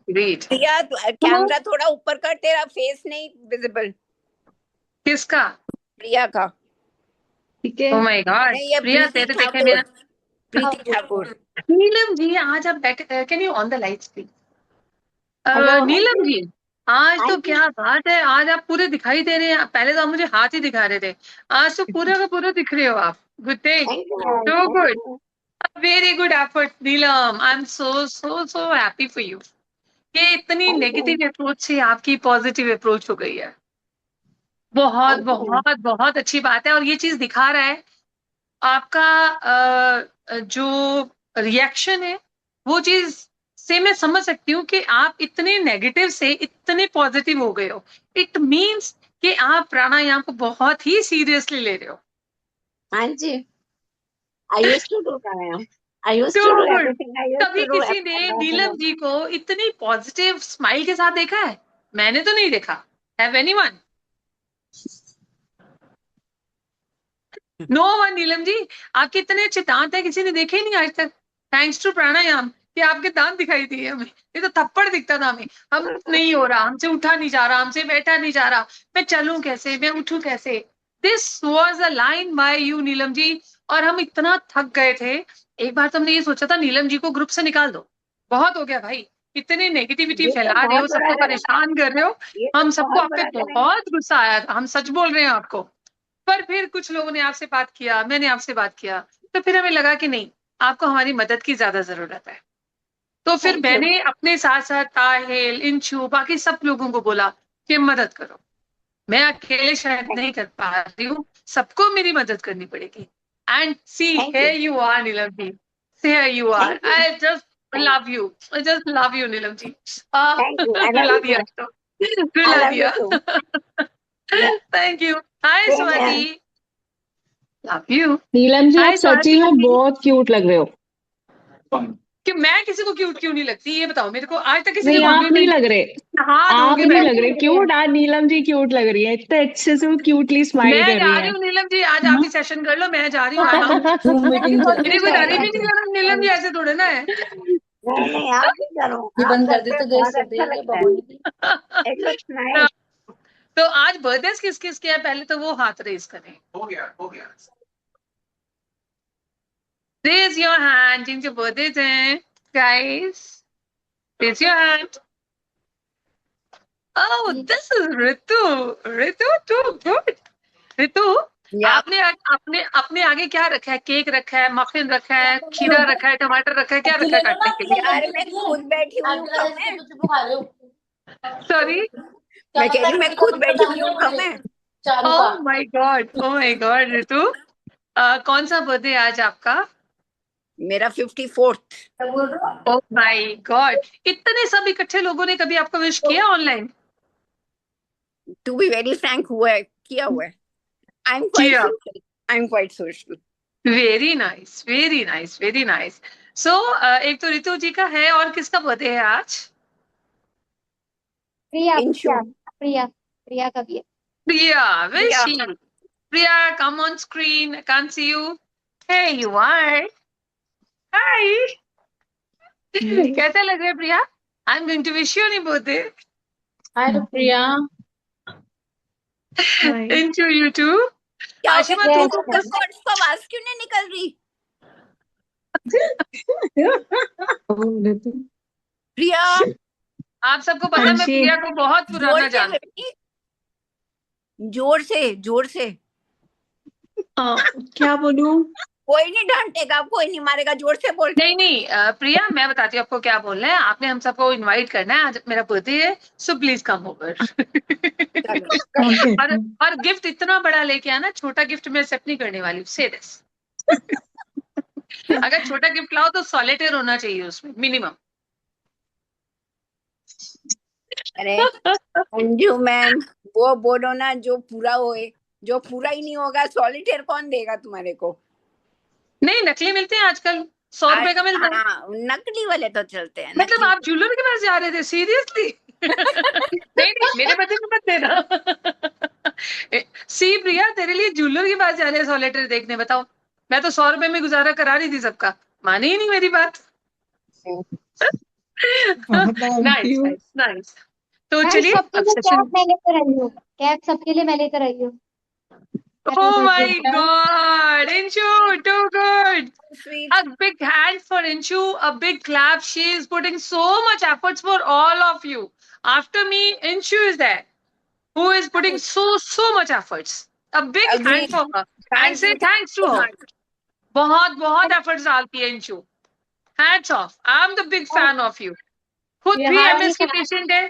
Great. प्रिया camera थोड़ा ऊपर कर, तेरा फेस नहीं विजिबल। किसका? प्रिया का। ठीक है। ओ माय गॉड, नहीं, ये प्रिया प्रीति तेरे देखे ठाकुर, बिना। प्रीति ठाकुर। नीलम जी आज आप बैठ, can you on the lights please? Hello. Neelam ji, आज हाँ तो जी। क्या बात है, आज आप पूरे दिखाई दे रहे हैं। पहले तो आप मुझे हाथ ही दिखा रहे थे, आज तो पूरा का पूरा दिख रहे हो आप। Good day, thank you, so thank good, you. Very good effort Neelam. I am so so so happy for you कि इतनी थैंक यू, नेगेटिव अप्रोच से आपकी पॉजिटिव अप्रोच हो गई है। बहुत थैंक यू। बहुत बहुत अच्छी बात है, और ये चीज दिखा रहा है आपका जो रिएक्शन है, वो चीज से मैं समझ सकती हूँ कि आप इतने नेगेटिव से इतने पॉजिटिव हो गए हो। इट मीन्स कि आप प्राणायाम को बहुत ही सीरियसली ले रहे हो। हाँ जी, I used to do pranayama, I used तो to do good. Everything, I used कभी टू डू किसी ने नीलम जी को इतनी पॉजिटिव स्माइल के साथ देखा है? मैंने तो नहीं देखा। Have anyone? No one. Neelam ji, आपके इतने अच्छे दांत हैं, किसी ने देखे ही नहीं आज तक। थैंक्स टू प्राणायाम कि आपके दांत दिखाई दिए हमें। ये तो थप्पड़ दिखता था हमें। हम नहीं हो रहा, हमसे उठा नहीं जा रहा, हमसे बैठा नहीं जा रहा, मैं चलूं कैसे, मैं उठूं कैसे। This was a line by you Neelam ji. और हम इतना थक गए थे, एक बार तो हमने ये सोचा था नीलम जी को ग्रुप से निकाल दो। बहुत हो गया भाई, इतनी नेगेटिविटी ये तो फैला रहे बहुत हो, बड़ा सबको कदम, परेशान कर रहे हो। ये तो हम सबको बहुत आप पे बड़ा कदम है। बहुत गुस्सा आया था, हम सच बोल रहे हैं आपको। पर फिर कुछ लोगों ने आपसे बात किया, मैंने आपसे बात किया, तो फिर हमें लगा कि नहीं, आपको हमारी मदद की ज्यादा जरूरत है। तो फिर थैंक यू। मैंने अपने साथ साथ ताहेल, इंशु, बाकी सब लोगों को बोला कि मदद करो। मैं अकेले शायद नहीं कर पा रही हूँ, सबको मेरी मदद करनी पड़ेगी। And see thank you, here you are Neelam ji, here you are, thank you, I just love you, I just love you Neelam ji. Thank you. I love रुला यू दिया टू, तो, आई रुला लव यू दिया। टू। या thank you. Hi same Swati, here. Love you. Neelam ji, आप हाय सच्ची में स्वाति। बहुत क्यूट लग रहे हो। कि मैं किसी को क्यूट क्यों नहीं लगती, ये बताओ मेरे को। आज तक किसी ने नहीं, आप नहीं कॉम्प्लीमेंट लग रहे। हाथ धो आप के नहीं बैठ। लग रहे क्यूट। आज नीलम जी क्यूट लग रही है, इतने अच्छे से वो क्यूटली स्माइल मैं कर जा रही रही है। हूँ नीलम जी, आज आप ही सेशन कर लो, मैं जा रही हूँ, I am out. Zoom meeting चल मेरे को तारीफ ही रही नहीं करना नीलम जी, ऐसे थोड़े ना है। नहीं नहीं, आप भी करो, ये आप बंद कर दे करते तो हो, गैस बहुत कर अच्छा देगी लगता है। भगवान। इट लुक्स तो, नाइस। तो आज बर्थडे किस किस के है, पहले तो वो हाथ रेज करें। हो गया, हो गया। रेज योर हैंड जिनके बर्थडे हैं, guys, raise your hand. Oh, this is Ritu. Ritu too good. Ritu, या आपने अपने अपने आगे क्या रखा है? केक रखा है, मफिन रखा है, खीरा रखा है, टमाटर रखा है, क्या रखा है काटने के लिए? यार, मैं खुद बैठी हुई हूँ, कम है। सॉरी। मैं कह रही मैं खुद बैठी हुई हूँ, कम है। Oh my god, oh my god Ritu, कौन सा बर्थडे आज आपका? मेरा 54th। ओह माय गॉड, इतने सब इकट्ठे लोगों ने कभी आपको विश किया online? To be very frank, हुआ है, किया हुआ है। आई एम क्वाइट किया। Social, I am quite social. Very nice, very nice, very nice. So एक तो ऋतु जी का है, और किसका बर्थडे है आज? प्रिया इंशु। प्रिया प्रिया प्रिया का भी है। प्रिया, where is Priya. she? Priya, come on screen. I can't see you. Hey, you are. Hi. कैसा लग रहा है प्रिया? I'm going to wish you on your birthday. Hi Priya. Into you too. क्या हो आशिमा गया, तुमको वोकल कॉर्ड्स को आवाज क्यों नहीं निकल रही? प्रिया, आप सबको पता है मैं अंशी। प्रिया को बहुत जोर पुराना से जानती बेटी, जोर से, जोर से। क्या बोलूं? कोई नहीं डांटेगा, कोई नहीं मारेगा, जोर से बोल। हूँ। नहीं नहीं, प्रिया मैं बताती हूँ आपको क्या बोलना है। आपने हम सबको इनवाइट करना है, आज मेरा बर्थडे है, सो प्लीज कम ओवर। चलो, और गिफ्ट इतना बड़ा लेके आना, छोटा गिफ्ट मैं एक्सेप्ट नहीं करने वाली हूँ, से दिस। अगर छोटा गिफ्ट लाओ तो सॉलिटेयर होना चाहिए उसमें मिनिमम। अरे अंजू मैम, वो बोलो ना जो पूरा होए, जो पूरा ही नहीं होगा सॉलिटेयर कौन देगा तुम्हारे को? नहीं, नकली मिलते हैं आजकल, 100 रुपए का मिलता है। हाँ, नकली वाले तो चलते हैं, मतलब नकली। आप ज्वेलर के पास जा रहे थे सीरियसली? नहीं नहीं, मेरे बच्चे को मत देना। सी प्रिया, तेरे लिए ज्वेलर के पास जा रहे हैं सॉलिटेयर देखने, बताओ। मैं तो 100 रुपए में गुजारा करा रही थी सबका, मानी ही नहीं मेरी बात। Thank nice you. Nice nice. तो मैम चलिए सबके अब लिए सेशन। कैब मैं लेकर आई हूँ। कैब सबके लिए मैं लेकर आई हूँ। Oh my God, Inshu, too good. Sweet. A big hand for Inshu, a big clap. She is putting so much efforts for all of you. After me, Inshu is there, who is putting so much efforts. A big hand agreed. for her and thank say you thanks to so her. Much. बहुत बहुत efforts डालती है Inshu. Hats off. I'm the big fan of you. खुद ये भी हाथ MS की patient है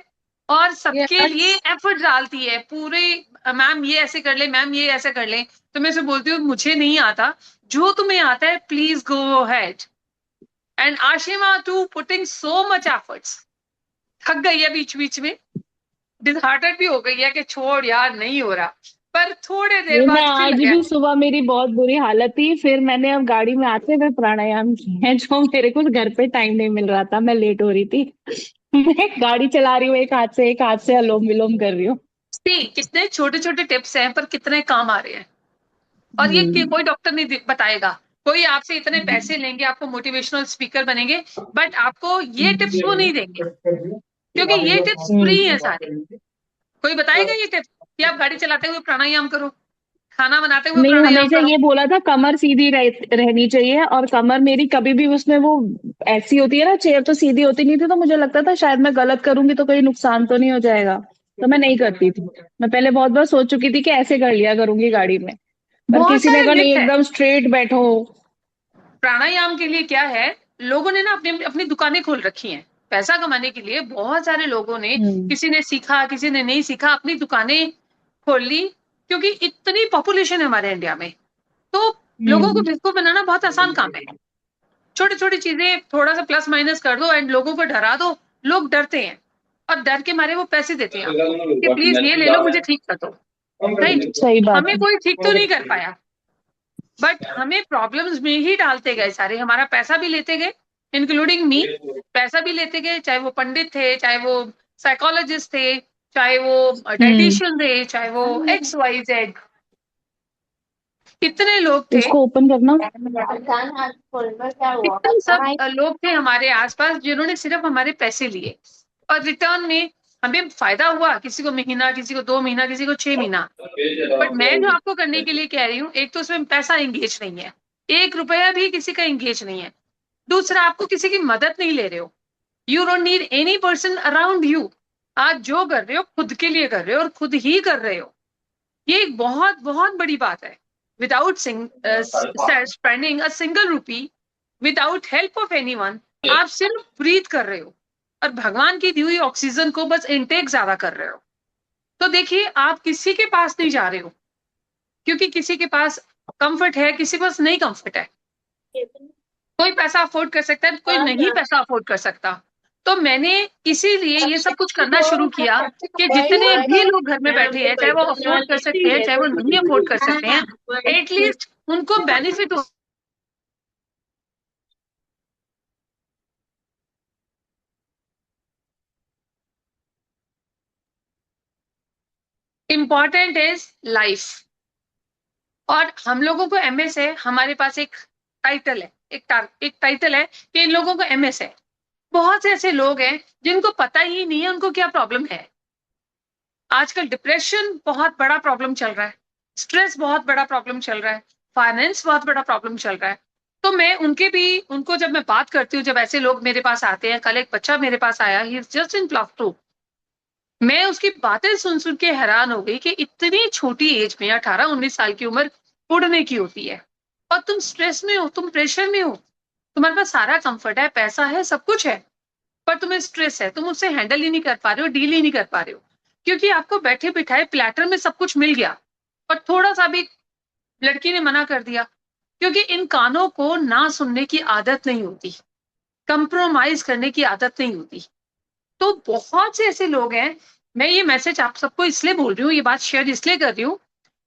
और ये सबके हाथ लिए एफर्ट डालती है पूरे। मैम ये ऐसे कर ले, मैम ये ऐसे कर ले, तो मैं उसे बोलती हूँ मुझे नहीं आता, जो तुम्हें आता है please go ahead. And Ashima to putting so much efforts. थक गई है बीच बीच में, डिसहार्टेड भी हो गई है कि छोड़ यार नहीं हो रहा, पर थोड़े देर ये मैं बाद फिर आज लगा। भी सुबह मेरी बहुत बुरी हालत थी, फिर मैंने अब गाड़ी में आते हुए प्राणायाम किए हैं, जो मेरे को घर पे टाइम नहीं मिल रहा था, मैं लेट हो रही थी। मैं गाड़ी चला रही हूँ, एक हाथ से अलोम विलोम कर रही हूँ। कितने छोटे छोटे टिप्स हैं पर कितने काम आ रहे हैं। और ये कोई डॉक्टर नहीं बताएगा, कोई आपसे इतने पैसे लेंगे, आपको मोटिवेशनल स्पीकर बनेंगे, बट आपको ये टिप्स वो नहीं देंगे, क्योंकि ये टिप्स फ्री हैं सारे। कोई बताएगा ये टिप्स कि आप गाड़ी चलाते हुए प्राणायाम करो, खाना बनाते हुए नहीं, प्राणायाम हमेशा करो। ये बोला था कमर सीधी रहनी चाहिए, और कमर मेरी कभी भी उसमें वो ऐसी होती है ना, चेयर तो सीधी होती नहीं थी, तो मुझे लगता था शायद मैं गलत करूंगी तो कहीं नुकसान तो नहीं हो जाएगा, तो मैं नहीं करती थी। मैं पहले बहुत बार सोच चुकी थी कि ऐसे कर लिया करूंगी गाड़ी में, पर बहुत किसी ने सारे कहा नहीं, मिथ है एकदम स्ट्रेट बैठो। प्राणायाम के लिए। क्या है, लोगों ने ना अपनी अपनी दुकानें खोल रखी हैं पैसा कमाने के लिए। बहुत सारे लोगों ने, हम्म। किसी ने सीखा किसी ने नहीं सीखा, अपनी दुकानें खोल ली, क्योंकि इतनी पॉपुलेशन है हमारे इंडिया में। तो लोगों को हम्म। बेवकूफ बनाना बहुत आसान काम है। छोटी छोटी चीजें थोड़ा सा प्लस माइनस कर दो एंड लोगों को डरा दो। लोग डरते हैं और डर के मारे वो पैसे देते हैं आपको कि प्लीज ये ले लो, मुझे ठीक कर दो। राइट। सही बात हमें है। कोई ठीक तो नहीं कर पाया, बट हमें प्रॉब्लम्स में ही डालते गए सारे। हमारा पैसा भी लेते गए, इंक्लूडिंग मी। पैसा भी लेते गए, चाहे वो पंडित थे, चाहे वो साइकोलॉजिस्ट थे, चाहे वो हम्म। डाइटिशियन थे, चाहे वो XYZ, कितने लोग थे। इसको ओपन करना। अचानक हाथ खोलना क्या हुआ इतने सब हमारे। लोग थे हमारे आसपास जिन्होंने सिर्फ हमारे पैसे लिए, और रिटर्न में हमें फायदा हुआ, किसी को महीना, किसी को 2 महीना, किसी को 6 महीना। बट मैं जो आपको करने के लिए कह रही हूँ, एक तो उसमें पैसा एंगेज नहीं है, 1 रुपया भी किसी का एंगेज नहीं है। दूसरा, आपको किसी की मदद नहीं ले रहे हो, you don't need any person around you. आज जो कर रहे हो खुद के लिए कर रहे हो और खुद ही कर रहे हो। ये एक बहुत बहुत बड़ी बात है। Without spending a single rupee, without help of anyone, आप सिर्फ ब्रीथ कर रहे हो और भगवान की दी हुई ऑक्सीजन को बस इनटेक ज्यादा कर रहे हो। तो देखिए, आप किसी के पास नहीं जा रहे हो, क्योंकि किसी के पास कंफर्ट है, किसी के पास नहीं कंफर्ट है। कोई पैसा अफोर्ड कर सकता है, कोई नहीं पैसा अफोर्ड कर सकता। तो मैंने इसीलिए ये सब कुछ करना शुरू किया कि जितने भी लोग घर में बैठे हैं, चाहे वो अफोर्ड कर सकते हैं, चाहे वो नहीं अफोर्ड कर सकते हैं, एटलीस्ट उनको बेनिफिट हो। Important is life. और हम लोगों को MS है, हमारे पास एक टाइटल है, एक टाइटल है कि इन लोगों को MS है। बहुत से ऐसे लोग हैं जिनको पता ही नहीं है उनको क्या प्रॉब्लम है। आजकल डिप्रेशन बहुत बड़ा प्रॉब्लम चल रहा है, स्ट्रेस बहुत बड़ा प्रॉब्लम चल रहा है, फाइनेंस बहुत बड़ा प्रॉब्लम चल रहा है। तो मैं उनको जब मैं बात करती हूँ, जब ऐसे लोग मेरे पास आते हैं, कल एक बच्चा मेरे पास आया, ही इज जस्ट इन +2। मैं उसकी बातें सुन सुन के हैरान हो गई कि इतनी छोटी एज में, 18-19 साल की उम्र उड़ने की होती है, और तुम स्ट्रेस में हो, तुम प्रेशर में हो। तुम्हारे पास सारा कंफर्ट है, पैसा है, सब कुछ है, पर तुम्हें स्ट्रेस है, तुम उससे हैंडल ही नहीं कर पा रहे हो, डील ही नहीं कर पा रहे हो, क्योंकि आपको बैठे बिठाए प्लेटर में सब कुछ मिल गया, और थोड़ा सा भी लड़की ने मना कर दिया। क्योंकि इन कानों को ना सुनने की आदत नहीं होती, कंप्रोमाइज करने की आदत नहीं होती। तो बहुत से ऐसे लोग हैं। मैं ये मैसेज आप सबको इसलिए बोल रही हूँ, ये बात शेयर इसलिए कर रही हूँ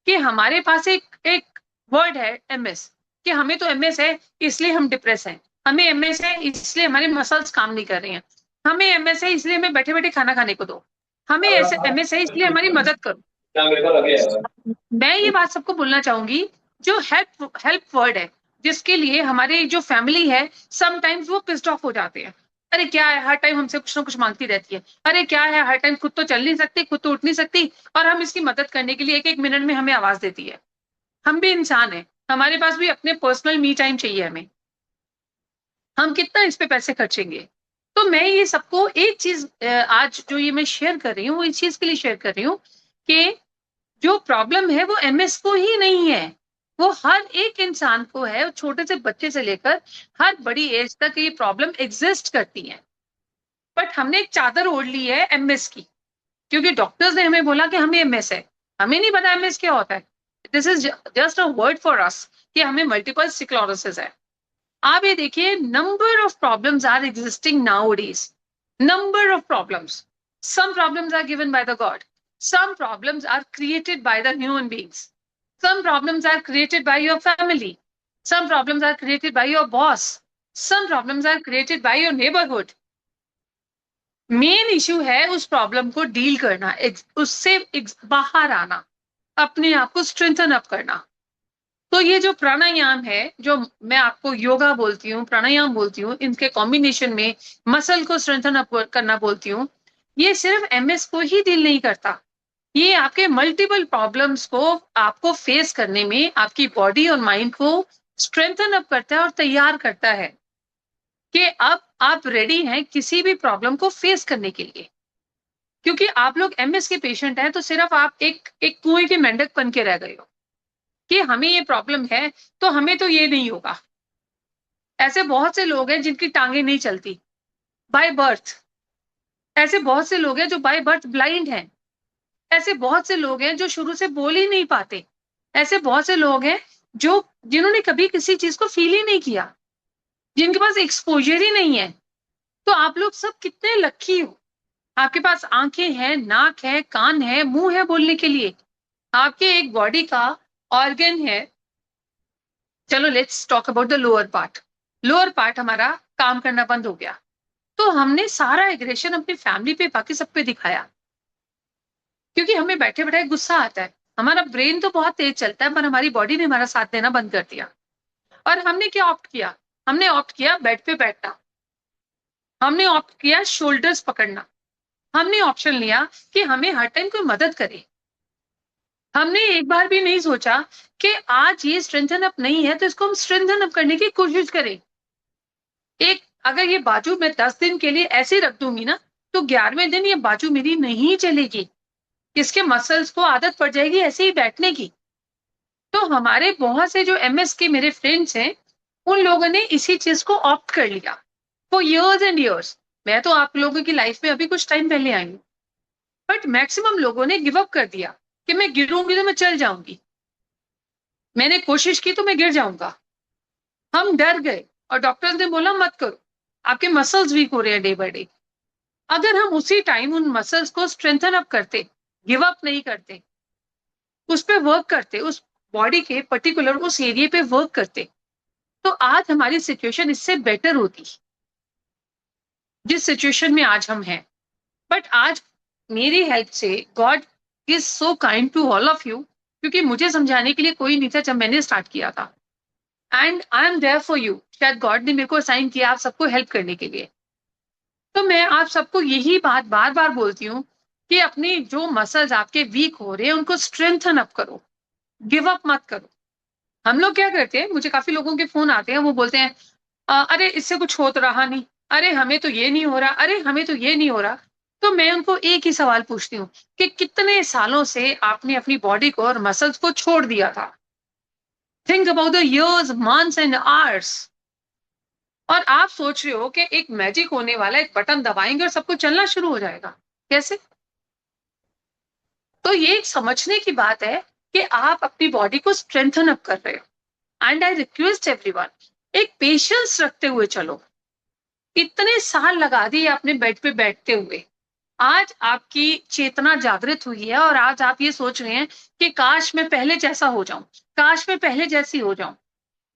कि हमारे पास एक एक वर्ड है MS, कि हमें तो MS है इसलिए हम डिप्रेस हैं, हमें MS है इसलिए हमारे मसल्स काम नहीं कर रहे हैं, हमें MS है इसलिए हमें बैठे बैठे खाना खाने को दो, हमें ऐसे MS है इसलिए हमारी मदद करो। मैं ये बात सबको बोलना चाहूंगी, जो हेल्प वर्ड है, जिसके लिए हमारे जो फैमिली है समटाइम्स वो पिस्ड ऑफ हो जाते हैं, अरे क्या है, हर टाइम हमसे कुछ ना कुछ मांगती रहती है, अरे क्या है, हर टाइम खुद तो चल नहीं सकती, खुद तो उठ नहीं सकती, और हम इसकी मदद करने के लिए एक एक मिनट में हमें आवाज देती है। हम भी इंसान है, हमारे पास भी अपने पर्सनल मी टाइम चाहिए हमें, हम कितना इस पे पैसे खर्चेंगे। तो मैं ये सबको एक चीज आज जो ये मैं शेयर कर रही हूँ वो इस चीज के लिए शेयर कर रही हूँ कि जो प्रॉब्लम है वो एमएस को ही नहीं है, वो हर एक इंसान को है, छोटे से बच्चे से लेकर हर बड़ी एज तक ये प्रॉब्लम एग्जिस्ट करती है। बट हमने एक चादर ओढ़ ली है एमएस की, क्योंकि डॉक्टर्स ने हमें बोला कि हमें एमएस है। हमें नहीं पता एमएस क्या होता है, this is just a word for us कि हमें मल्टीपल स्क्लेरोसिस है। आप ये देखिए, number of problems are existing nowadays, number of problems. Some problems are given by the God. Some problems are created by the human beings. Some problems are created by your family. Some problems are created by your boss. Some problems are created by your neighborhood. Main issue है उस problem को deal करना, उससे बाहर आना, अपने आप को स्ट्रेंथन अप करना। तो ये जो प्राणायाम है, जो मैं आपको योगा बोलती हूँ, प्राणायाम बोलती हूँ, इनके कॉम्बिनेशन में मसल को स्ट्रेंथन अप करना बोलती हूँ, ये सिर्फ एमएस को ही डील नहीं करता, ये आपके मल्टीपल प्रॉब्लम्स को आपको फेस करने में आपकी बॉडी और माइंड को स्ट्रेंथन अप करता है और तैयार करता है कि अब आप रेडी हैं किसी भी प्रॉब्लम को फेस करने के लिए। क्योंकि आप लोग एमएस के पेशेंट हैं तो सिर्फ आप एक एक कुएं के मेंढक बन के रह गए हो कि हमें ये प्रॉब्लम है तो हमें तो ये नहीं होगा। ऐसे बहुत से लोग हैं जिनकी टांगे नहीं चलती बाय बर्थ, ऐसे बहुत से लोग हैं जो बाय बर्थ ब्लाइंड हैं, ऐसे बहुत से लोग हैं जो शुरू से बोल ही नहीं पाते, ऐसे बहुत से लोग हैं जो जिन्होंने कभी किसी चीज को फील ही नहीं किया, जिनके पास एक्सपोजर ही नहीं है। तो आप लोग सब कितने लकी हो, आपके पास आंखें हैं, नाक है, कान है, मुंह है बोलने के लिए, आपके एक बॉडी का ऑर्गन है। चलो let's talk about the lower part. Lower part हमारा काम करना बंद हो गया, तो हमने सारा एग्रेशन अपनी फैमिली पे, बाकी सब पे दिखाया, क्योंकि हमें बैठे बैठे गुस्सा आता है। हमारा ब्रेन तो बहुत तेज चलता है पर हमारी बॉडी ने हमारा साथ देना बंद कर दिया। और हमने क्या ऑप्ट किया, हमने ऑप्ट किया बेड पे बैठना, हमने ऑप्ट किया शोल्डर्स पकड़ना, हमने ऑप्शन लिया कि हमें हर टाइम कोई मदद करे। हमने एक बार भी नहीं सोचा कि आज ये स्ट्रेंथन अप नहीं है तो इसको हम स्ट्रेंथन अप करने की कोशिश करें। एक अगर ये बाजू मैं 10 दिन के लिए ऐसे रख दूंगी ना, तो 11वें दिन ये बाजू मेरी नहीं चलेगी, इसके मसल्स को आदत पड़ जाएगी ऐसे ही बैठने की। तो हमारे बहुत से जो एमएस के मेरे फ्रेंड्स हैं, उन लोगों ने इसी चीज को ऑप्ट कर लिया फॉर इयर्स एंड इयर्स। मैं तो आप लोगों की लाइफ में अभी कुछ टाइम पहले आई हूँ, बट मैक्सिमम लोगों ने गिव अप कर दिया कि मैं गिरूंगी तो मैं चल जाऊंगी, मैंने कोशिश की तो मैं गिर जाऊंगा। हम डर गए और डॉक्टर्स ने बोला मत करो, आपके मसल्स वीक हो रहे हैं डे बाय डे। अगर हम उसी टाइम उन मसल्स को स्ट्रेंथन अप करते, गिव अप नहीं करते, उस पर वर्क करते, उस बॉडी के पर्टिकुलर उस एरिया पे वर्क करते, तो आज हमारी सिचुएशन इससे बेटर होती जिस सिचुएशन में आज हम हैं। बट आज मेरी हेल्प से God is so kind to all of you, क्योंकि मुझे समझाने के लिए कोई नहीं था जब मैंने स्टार्ट किया था, and I am there for you. शायद गॉड ने मेरे को असाइन किया आप सबको हेल्प करने के लिए। तो मैं आप सबको यही बात बार बार बोलती हूँ कि अपनी जो मसल्स आपके वीक हो रहे हैं उनको स्ट्रेंथन अप करो, गिव अप मत करो। हम लोग क्या करते हैं, मुझे काफी लोगों के फोन आते हैं, वो बोलते हैं अरे इससे कुछ हो तो रहा नहीं, अरे हमें तो ये नहीं हो रहा, अरे हमें तो ये नहीं हो रहा। तो मैं उनको एक ही सवाल पूछती हूँ कि कितने सालों से आपने अपनी बॉडी को और मसल्स को छोड़ दिया था। Think about the years, months and hours. और आप सोच रहे हो कि एक मैजिक होने वाला, एक बटन दबाएंगे और सब कुछ चलना शुरू हो जाएगा, कैसे? तो ये एक समझने की बात है कि आप अपनी बॉडी को स्ट्रेंथन अप कर रहे हो। एंड आई रिक्वेस्ट एवरीवन, एक पेशेंस रखते हुए चलो। इतने साल लगा दिए आपने बेड पे बैठते हुए, आज आपकी चेतना जागृत हुई है और आज आप ये सोच रहे हैं कि काश मैं पहले जैसा हो जाऊं, काश मैं पहले जैसी हो जाऊं।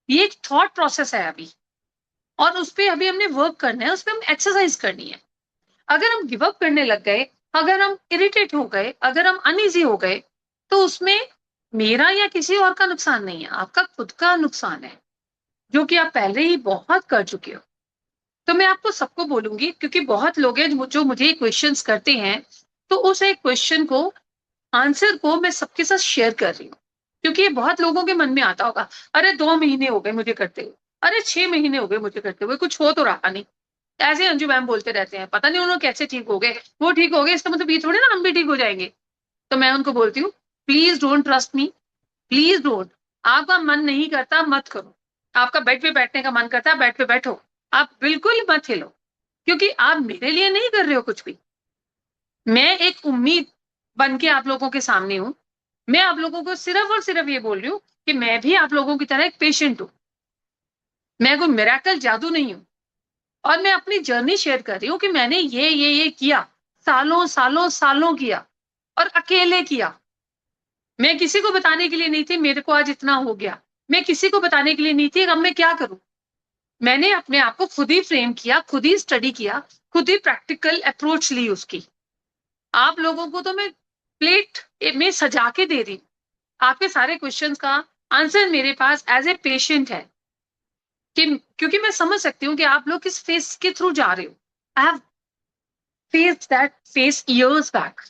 ये एक थॉट प्रोसेस है अभी, और उस पर अभी हमने वर्क करना है, उस पर हम एक्सरसाइज करनी है। अगर हम गिव अप करने लग गए, अगर हम इरिटेट हो गए, अगर हम अनईजी हो गए, तो उसमें मेरा या किसी और का नुकसान नहीं है, आपका खुद का नुकसान है, जो कि आप पहले ही बहुत कर चुके हो। तो मैं आपको सबको बोलूंगी, क्योंकि बहुत लोग हैं जो मुझे क्वेश्चंस करते हैं, तो उस एक क्वेश्चन को, आंसर को मैं सबके साथ शेयर कर रही हूँ, क्योंकि ये बहुत लोगों के मन में आता होगा, अरे 2 महीने हो गए मुझे करते हुए, अरे 6 महीने हो गए मुझे करते हुए, कुछ हो तो रहा नहीं। ऐसे अंजू मैम बोलते रहते हैं, पता नहीं उन्होंने कैसे ठीक हो गए, वो ठीक हो गए, इसका मतलब ये थोड़ी ना हम भी ठीक हो जाएंगे। तो मैं उनको बोलती हूँ, please don't trust me, please don't. आपका मन नहीं करता मत करो, आपका बेड पे बैठने का मन करता है बेड पे बैठो, आप बिल्कुल मत हिलो, क्योंकि आप मेरे लिए नहीं कर रहे हो कुछ भी। मैं एक उम्मीद बन के आप लोगों के सामने हूं। मैं आप लोगों को सिर्फ और सिर्फ ये बोल रही हूँ कि मैं भी आप लोगों की तरह एक पेशेंट हूँ, मैं कोई मिरेकल जादू नहीं हूँ। और मैं अपनी जर्नी शेयर कर रही हूँ कि मैंने ये किया, सालों सालों सालों किया, और अकेले किया। मैं किसी को बताने के लिए नहीं थी मेरे को आज इतना हो गया, मैं किसी को बताने के लिए नहीं थी अब मैं क्या करूं। मैंने अपने आप को खुद ही फ्रेम किया, खुद ही स्टडी किया, खुद ही प्रैक्टिकल अप्रोच ली उसकी। आप लोगों को तो मैं प्लेट में सजा के दे रही हूँ, आपके सारे क्वेश्चंस का आंसर मेरे पास एज ए पेशेंट है, कि क्योंकि मैं समझ सकती हूँ कि आप लोग किस फेस के थ्रू जा रहे हो। I have faced that face years back,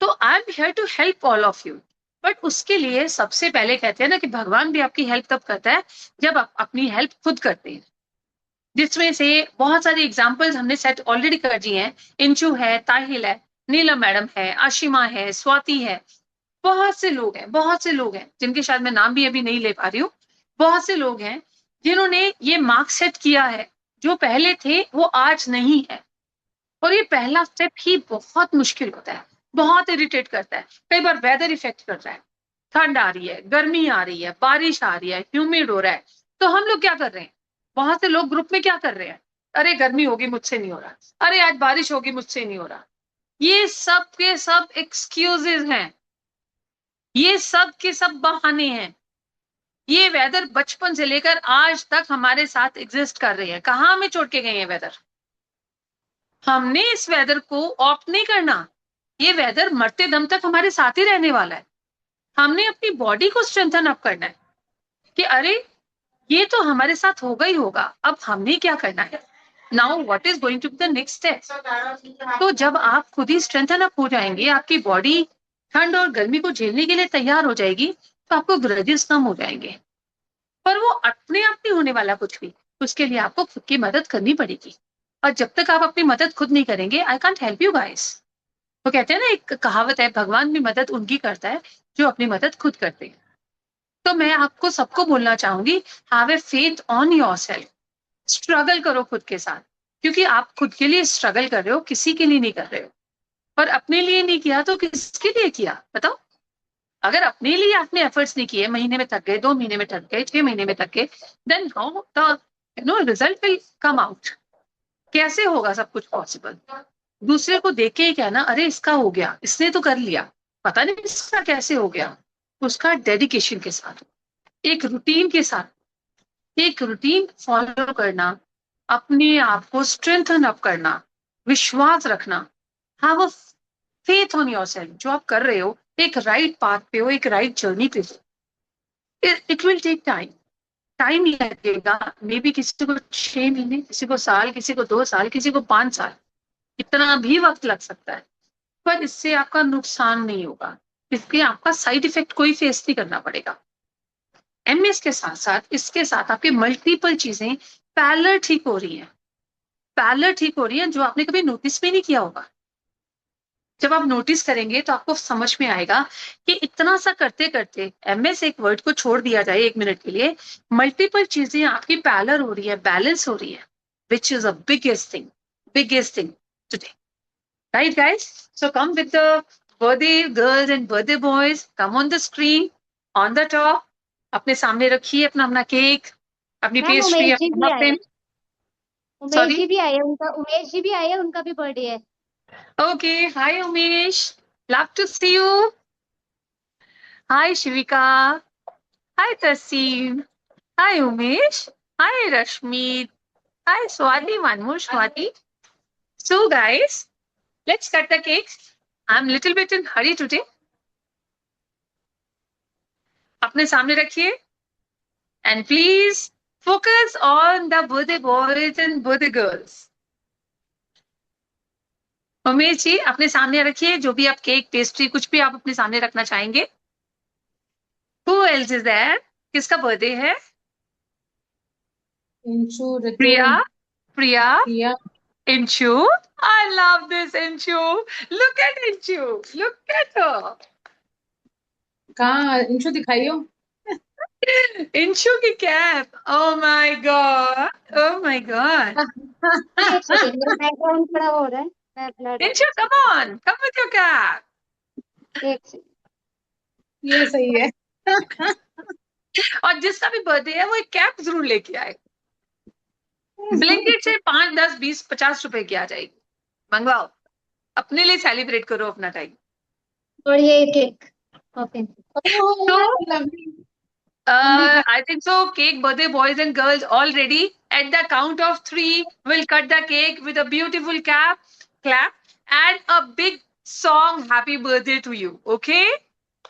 तो I am here to help all of you. But उसके लिए सबसे पहले कहते हैं ना कि भगवान भी आपकी हेल्प तब करता है जब आप अपनी हेल्प खुद करते हैं, जिसमें से बहुत सारी एग्जांपल्स हमने सेट ऑलरेडी कर दी हैं। इंचू है, ताहिल है, नीलम मैडम है, आशिमा है, स्वाति है, बहुत से लोग हैं, बहुत से लोग हैं जिनके शायद मैं नाम भी अभी नहीं ले पा रही हूँ। बहुत से लोग हैं जिन्होंने ये मार्क सेट किया है, जो पहले थे वो आज नहीं है। और ये पहला स्टेप ही बहुत मुश्किल होता है, बहुत इरिटेट करता है, कई बार वेदर इफेक्ट कर रहा है, ठंड आ रही है, गर्मी आ रही है, बारिश आ रही है, ह्यूमिड हो रहा है, तो हम लोग क्या कर रहे हैं, बहुत से लोग ग्रुप में क्या कर रहे हैं, अरे गर्मी होगी मुझसे नहीं हो रहा, अरे आज बारिश होगी मुझसे नहीं हो रहा। ये सब के सब एक्सक्यूजेज हैं, ये सब के सब बहाने हैं। ये वेदर बचपन से लेकर आज तक हमारे साथ एग्जिस्ट कर रही है। कहाँ हमें छोड़ के गए हैं वेदर, हमने इस वेदर को ऑप्ट नहीं करना। ये वेदर मरते दम तक हमारे साथ ही रहने वाला है। हमने अपनी बॉडी को स्ट्रेंथन अप करना है कि अरे ये तो हमारे साथ होगा ही होगा, अब हमने क्या करना है, now what is going to be the next step. तो जब आप खुद ही स्ट्रेंथन अप हो जाएंगे, आपकी बॉडी ठंड और गर्मी को झेलने के लिए तैयार हो जाएगी, तो आपको ग्रजेस कम हो जाएंगे। पर वो अपने आप नहीं होने वाला कुछ भी, उसके लिए आपको खुद की मदद करनी पड़ेगी। और जब तक आप अपनी मदद खुद नहीं करेंगे, I can't help you guys. वो कहते हैं ना, एक कहावत है, भगवान भी मदद उनकी करता है जो अपनी मदद खुद करते हैं। तो मैं आपको सबको बोलना चाहूंगी, have a faith on yourself, struggle करो खुद के साथ, क्योंकि आप खुद के लिए स्ट्रगल कर रहे हो, किसी के लिए नहीं कर रहे हो। और अपने लिए नहीं किया तो किसके लिए किया बताओ। अगर अपने लिए आपने एफर्ट्स नहीं किए, महीने में थक गए, 2 महीने में थक गए, 6 महीने में थक गए, then how the result will come out. कैसे होगा सब कुछ पॉसिबल। दूसरे को देख के ही कहना, अरे इसका हो गया, इसने तो कर लिया, पता नहीं इसका कैसे हो गया। उसका डेडिकेशन के साथ, एक रूटीन के साथ, एक रूटीन फॉलो करना, अपने आप को स्ट्रेंथन अप करना, विश्वास रखना, have a faith on yourself. जो आप कर रहे हो, एक राइट पाथ पे हो, एक राइट जर्नी पे हो। It will take time, time लगेगा, मे बी किसी को 6 महीने, किसी को साल, किसी को 2 साल, किसी को 5 साल, इतना भी वक्त लग सकता है। पर इससे आपका नुकसान नहीं होगा, इसके आपका साइड इफेक्ट कोई फेस नहीं करना पड़ेगा। एमएस के साथ साथ इसके साथ आपकी मल्टीपल चीजें पैरेलल ठीक हो रही हैं, पैरेलल ठीक हो रही हैं, जो आपने कभी नोटिस भी नहीं किया होगा। जब आप नोटिस करेंगे तो आपको समझ में आएगा कि इतना सा करते करते, एमएस एक वर्ड को छोड़ दिया जाए 1 मिनट के लिए, मल्टीपल चीजें आपकी पैरेलल हो रही है, बैलेंस हो रही है, which is a biggest thing today. Right, guys? So come with the birthday girls and birthday boys. Come on the screen, on the top. अपने सामने रखिए अपना अपना केक, अपनी मैम पेस्ट्री, उमेश जी अपना भी आए मफिन। हैं, उमेश सॉरी, जी भी आए हैं, उनका उमेश जी भी आए हैं, उनका भी बर्थडे है। Okay, hi Umesh, love to see you. Hi Shivika, hi Taseem, hi Umesh, hi Rashmit, hi Swati, one more Swati. So guys, let's cut the cake. I'm little bit in hurry today. अपने सामने रखिए, and please Focus on the birthday boys and birthday girls. Umesh ji अपने सामने रखिए जो भी आप cake pastry कुछ भी आप अपने सामने रखना चाहेंगे. Who else is there? किसका बर्थडे है? इंशु, ऋतु, प्रिया. प्रिया. प्रिया, Inshu. I love this Inshu. Look at Inshu. Look at her. कहाँ इंशु दिखाइयो? Inshu की cap. Oh my god. Oh my god. एक सेकंड, मेरा बैकग्राउंड खड़ा हो रहा है, मैं अपना Inshu, come on. Come with your cap. एक सेकंड. ये सही है. और जिसका भी बर्थडे है वो एक कैप जरूर लेके आए. ब्लिंकिट से 5, 10, 20, 50 रुपए की आ जाएगी. मंगवाओ. अपने लिए सेलिब्रेट करो अपना टाइम. और ये cake. Okay. Lovely. I think so. Cake birthday boys and girls all ready. At the count of 3, we'll cut the cake with a beautiful clap, and a big song. Happy birthday to you. Okay?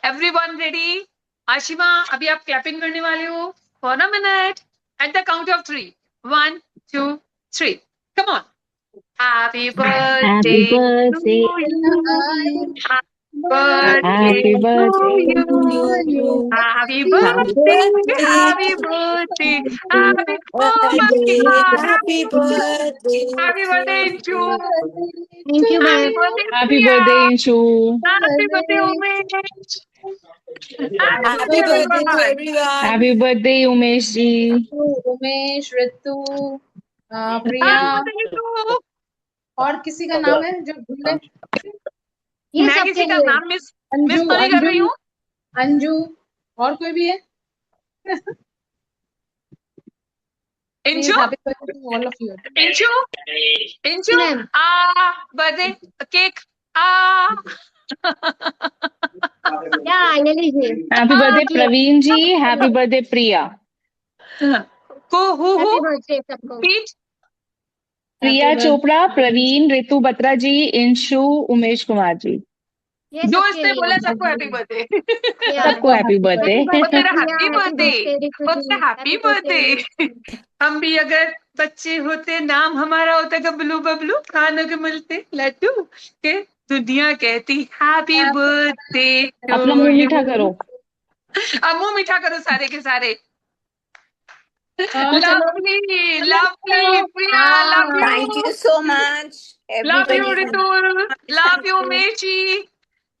Everyone ready? Ashima, अभी आप clapping करने वाले हो. For a minute. At the count of 3. 1, 2, 3. Come on. Happy birthday. Happy birthday. Happy birthday Happy to birthday. you. Happy birthday. Happy birthday. Happy oh my God. Happy birthday. Happy birthday to thank you Happy ma'am. birthday Happy Priya. birthday, Inshu. Happy birthday Umesh. Happy Happy birthday birthday to everyone. everyone. Happy birthday, Umesh ji. Umesh, Ritu, Priya, Happy birthday to और किसी का नाम है जो भूले? ये मैं सबके किसी का लिए. नाम मिस अंजू, नहीं कर रही अंजू, हूँ. अंजू, और कोई भी है? Inchu. Happy birthday to all of you. Inchu. Inchu. Ma'am. Birthday cake. या ये लीजिए. Happy birthday, Praveen ji. Happy birthday, Priya. Who? Happy birthday सबको. Pete. Priya Happy Chopra, Praveen, Ritu Batra ji, Inshu, Umesh Kumar ji. ये जो सबके इसने बोला लिए. सबको हैप्पी बर्थडे. या. सबको हैप्पी बर्थडे. वो तेरा हैप्पी Happy बर्थडे. birthday, वो तेरा हैप्पी बर्थडे. हम भी अगर बच्चे होते नाम हमारा होता गबलू बबलू खानों के मिलते लड्डू के दुनिया कहती हैप्पी बर्थडे. अपना मुंह मीठा करो. अब मुंह मीठा करो सारे के सारे. चलो. Lovely lovely Priya love Thank you. you so much, Love you, everybody. Ritu. Love you, Meshi.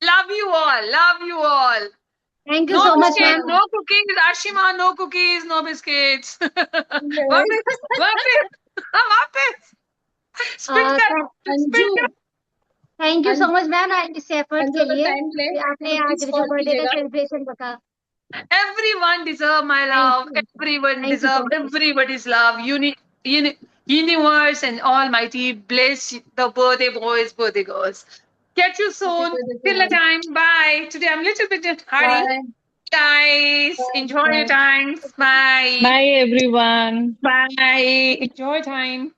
Love you all. Love you all. Thank you No so much biscuits, ma'am. no cookies. Ashima, no cookies, no biscuits. वापस. Spit कर. Anju, thank you so much ma'am इस effort के अंजू लिए time ले. कि आपने आज जो बर्थडे का सेलिब्रेशन रखा. Everyone deserve my love. Thank you. Everyone Thank you deserve so much. everybody's love. Universe and Almighty bless the birthday boys, birthday girls. Catch you soon. Till the time. Bye. Today I'm a little bit hurry. Bye. Guys, enjoy your time. Bye. Bye everyone. Bye. Enjoy time.